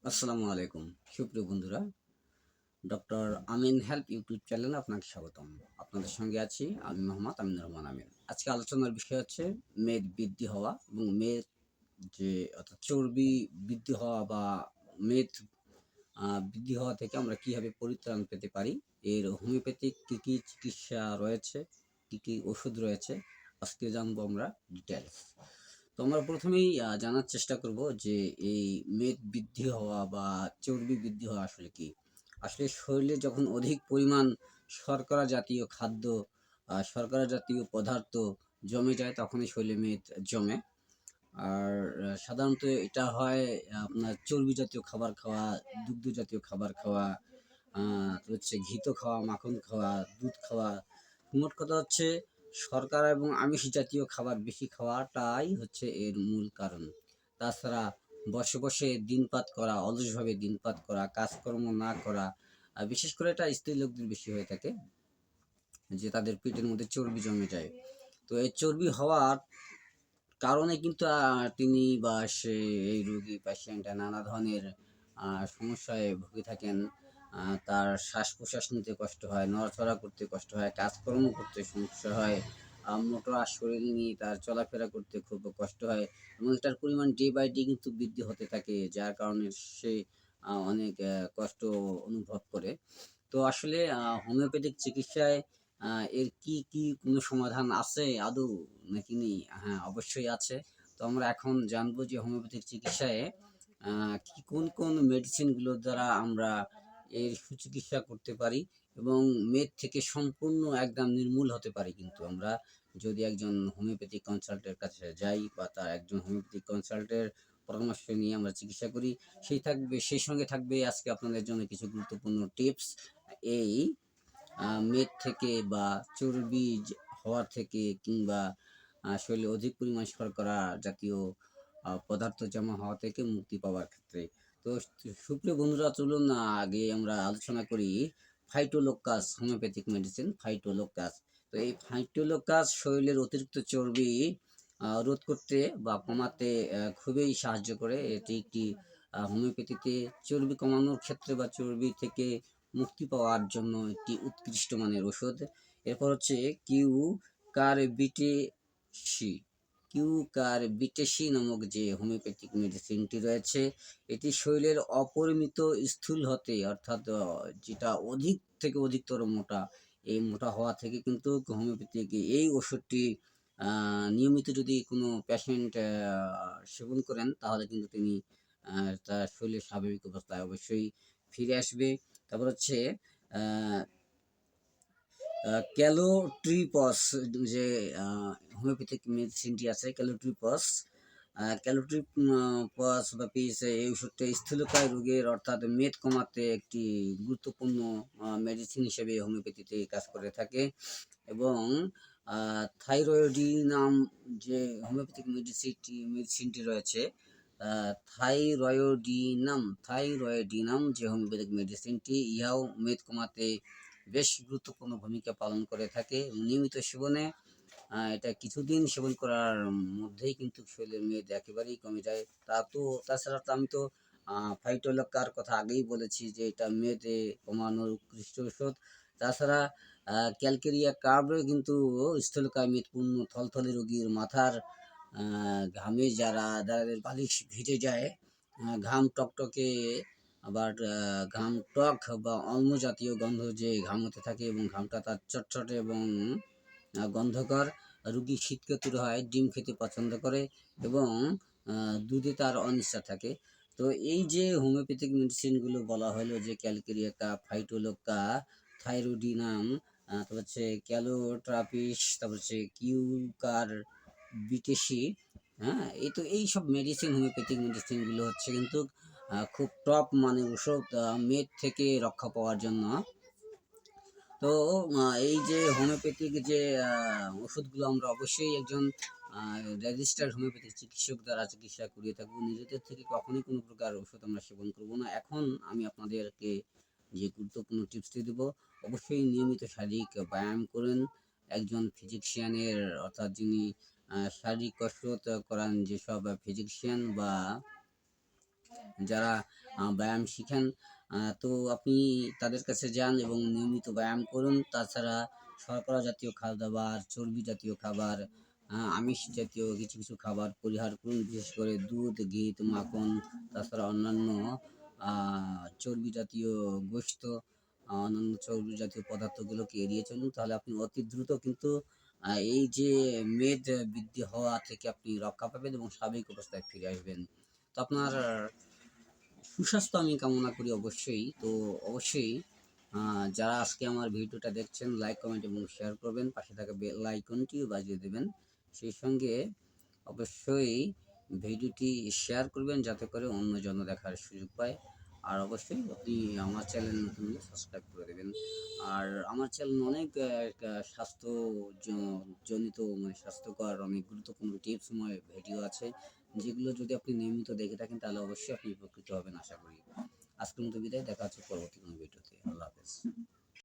আসসালামু আলাইকুম সুপ্রিয় বন্ধুরা, ডক্টর আমিন হেল্প ইউটিউব চ্যানেলে আপনাকে স্বাগতম। আপনাদের সঙ্গে আছি আমি মোহাম্মদ আমিনুর রহমান আমিন। আজকে আলোচনার বিষয় হচ্ছে মেদ বৃদ্ধি হওয়া এবং মেদ যে অর্থাৎ চর্বি বৃদ্ধি হওয়া বা মেদ বৃদ্ধি হওয়া থেকে আমরা কীভাবে পরিত্রাণ পেতে পারি, এর হোমিওপ্যাথিক কী কী চিকিৎসা রয়েছে, কী কী ওষুধ রয়েছে, আজকে জানবো আমরা ডিটেলস। তো আমরা প্রথমেই জানার চেষ্টা করব যে এই মেদ বৃদ্ধি হওয়া বা চর্বি বৃদ্ধি হওয়া আসলে কি। আসলে শরীরে যখন অধিক পরিমাণ শর্করা জাতীয় খাদ্য, শর্করা জাতীয় পদার্থ জমে যায় তখনই শরীরে মেদ জমে। আর সাধারণত এটা হয় আপনার চর্বি জাতীয় খাবার খাওয়া, দুগ্ধ জাতীয় খাবার খাওয়া, তো হচ্ছে ঘিত খাওয়া, মাখন খাওয়া, দুধ খাওয়া। মোট কথা হচ্ছে শর্করা এবং আমিষ জাতীয় খাবার বেশি খাওয়াটাই হচ্ছে এর মূল কারণ। তাছাড়া বসে বসে দিনপাত করা, অলসভাবে দিনপাত করা, কাজকর্ম না করা, বিশেষ করে এটা স্ত্রী লোকদের বেশি হয়ে থাকে যে তাদের পেটের মধ্যে চর্বি জমে যায়। তো এই চর্বি হওয়ার কারণে কিন্তু তিনি বা সে এই রোগী পেশেন্ট নানা ধরনের সমস্যায় ভুগে থাকেন। তার শ্বাস-প্রশ্বাস নিতে কষ্ট হয়, নড়াচড়া করতে কষ্ট হয়, কাজকর্ম করতে সমস্যা হয়, মোটা শরীর নিয়ে তার চলাফেরা করতে খুব কষ্ট হয় এবং এটার পরিমাণ ডে বাই ডে কিন্তু বৃদ্ধি হতে থাকে, যার কারণে সে অনেক কষ্ট অনুভব করে। তো আসলে হোমিওপ্যাথিক চিকিৎসায় এর কি কোনো সমাধান আছে আদৌ নাকি নেই? হ্যাঁ, অবশ্যই আছে। তো আমরা এখন জানবো যে হোমিওপ্যাথিক চিকিৎসায় কোন মেডিসিনগুলোর দ্বারা আমরা এর সুচিকিৎসা করতে পারি এবং মেদ থেকে সম্পূর্ণ একদম নির্মূল হতে পারি কিন্তু আমরা যদি একজন হোমিওপ্যাথিক কনসাল্টের কাছে যাই বা তার একজন হোমিওপ্যাথিক কনসাল্টের পরামর্শ নিয়ে আমরা চিকিৎসা করি। সেই সঙ্গে থাকবে আজকে আপনাদের জন্য কিছু গুরুত্বপূর্ণ টিপস। এই মেদ থেকে বা চর্বি হওয়া থেকে কিংবা শরীরে অধিক পরিমাণ শর্করা জাতীয় পদার্থ জমা হওয়া থেকে মুক্তি পাওয়ার ক্ষেত্রে। তো সুপ্রিয় বন্ধুরা, চলুন আগে আমরা আলোচনা করি ফাইটোলক্কাস হোমিওপ্যাথিক মেডিসিন ফাইটোলক্কাস। তো এই ফাইটোলক্কাস শরীরের অতিরিক্ত চর্বি রোধ করতে বা কমাতে খুবই সাহায্য করে। এটি একটি হোমিওপ্যাথিতে চর্বি কমানোর ক্ষেত্রে বা চর্বি থেকে মুক্তি পাওয়ার জন্য একটি উৎকৃষ্ট মানের ওষুধ। এরপর হচ্ছে কিউকারবিটেসি। কিউকারবিটেসি নামক যে হোমিওপ্যাথিক মেডিসিনটি রয়েছে, এটি শরীরের অপরিমিত স্থূল হতে অর্থাৎ যেটা অধিক থেকে অধিকতর মোটা, এই মোটা হওয়া থেকে কিন্তু হোমিওপ্যাথিক এই ওষুধটি নিয়মিত যদি কোনো পেশেন্ট সেবন করেন তাহলে কিন্তু তিনি তার শরীরের স্বাভাবিক অবস্থায় অবশ্যই ফিরে আসবে। তারপর হচ্ছে ক্যালোট্রিপস, যে হোমিওপ্যাথিক মেডিসিনটি আছে ক্যালোট্রিপস। ক্যালোট্রিপস বা পিস এই ওষুধটা স্থূলকায় রোগের অর্থাৎ মেদ কমাতে একটি গুরুত্বপূর্ণ মেডিসিন হিসেবে হোমিওপ্যাথিতে কাজ করে থাকে। এবং থাইরয়েডিনাম যে হোমিওপ্যাথিক মেডিসিনটি রয়েছে, থাইরয়েডিনাম যে হোমিওপ্যাথিক মেডিসিনটি, ইহাও মেদ কমাতে বেশ গুরুত্বপূর্ণ ভূমিকা পালন করে থাকে। নিয়মিত সেবনে এটা কিছুদিন সেবন করার মধ্যেই কিন্তু শরীরের মেদ একেবারেই কমে যায়। তাছাড়া তো আমি তো ফাইটোলক্কার কথা আগেই বলেছি যে এটা মেদ কমানোর উৎকৃষ্ট ওষুধ। তাছাড়া ক্যালকেরিয়া কার্ভও কিন্তু স্থূলকায় মেদপূর্ণ থলথলে রোগীর মাথার ঘামে যাদের বালিশ ভিজে যায়, ঘাম টকটকে, আবার ঘাম টক বা অম্ল জাতীয় গন্ধ যে ঘাম হতে থাকে এবং ঘামটা তার চটচটে এবং গন্ধকর, রুগী শীতকাতুর হয়, ডিম খেতে পছন্দ করে এবং দুধে তার অনিচ্ছা থাকে। তো এই যে হোমিওপ্যাথিক মেডিসিনগুলো বলা হলো যে ক্যালকেরিয়া, ফাইটোলক্কা, থাইরোডিনাম, তারপর হচ্ছে ক্যালোট্রাপিস, তারপর হচ্ছে কিউকার বিটেসি। হ্যাঁ, এইসব মেডিসিন হোমিওপ্যাথিক মেডিসিনগুলো হচ্ছে কিন্তু খুব টপ মানের ওষুধ মেদ থেকে রক্ষা পাওয়ার জন্য। তো এই যে হোমিওপ্যাথিক যে ওষুধগুলো আমরা অবশ্যই একজন রেজিস্টার্ড হোমিওপ্যাথিক চিকিৎসক দ্বারা চিকিৎসা করিয়ে থাকবো। নিজেদের থেকে কখনোই কোনো প্রকার ওষুধ আমরা সেবন করব না। এখন আমি আপনাদেরকে যে গুরুত্বপূর্ণ টিপসটি দেবো, অবশ্যই নিয়মিত শারীরিক ব্যায়াম করুন। একজন ফিজিশিয়ানের অর্থাৎ যিনি শারীরিক কসরত করান, যেসব ফিজিশিয়ান বা যারা ব্যায়াম শিখেন, তো আপনি তাদের কাছে যান এবং নিয়মিত ব্যায়াম করুন। তাছাড়া শর্করা জাতীয় খাবার, চর্বি জাতীয় খাবার, আমিষ জাতীয় কিছু, কিছু খাবার পরিহার করুন। বিশেষ করে দুধ, ঘি, মাখন, তাছাড়া অন্যান্য আ চর্বি জাতীয় গোশত, অন্যান্য চর্বি জাতীয় পদার্থগুলোকে এড়িয়ে চলুন। তাহলে আপনি অতি দ্রুত কিন্তু এই যে মেদ বৃদ্ধি হওয়া থেকে আপনি রক্ষা পাবেন এবং স্বাভাবিক অবস্থায় ফিরে আসবেন। তো আপনার সুস্বাস্থ্য আমি কামনা করি অবশ্যই। তো অবশ্যই যারা আজকে আমার ভিডিওটা দেখছেন, লাইক, কমেন্ট এবং শেয়ার করবেন। পাশে থাকা বেল আইকনটিও বাজিয়ে দেবেন। সেই সঙ্গে অবশ্যই ভিডিওটি শেয়ার করবেন যাতে করে অন্যজন দেখার সুযোগ পায়। আর অবশ্যই আপনি আমার চ্যানেল নতুন হলে সাবস্ক্রাইব করে দেবেন। আর আমার চ্যানেলে অনেক স্বাস্থ্য জ জনিত মানে স্বাস্থ্যকর অনেক গুরুত্বপূর্ণ টিপসময় ভিডিও আছে। যেগুলো যদি আপনি নিয়মিত দেখে থাকেন তাহলে অবশ্যই আপনি উপকৃত হবেন আশা করি। আজকের মতো বিদায়। দেখা হচ্ছে পরবর্তী কোনো ভিডিওতে। আল্লাহ হাফেজ।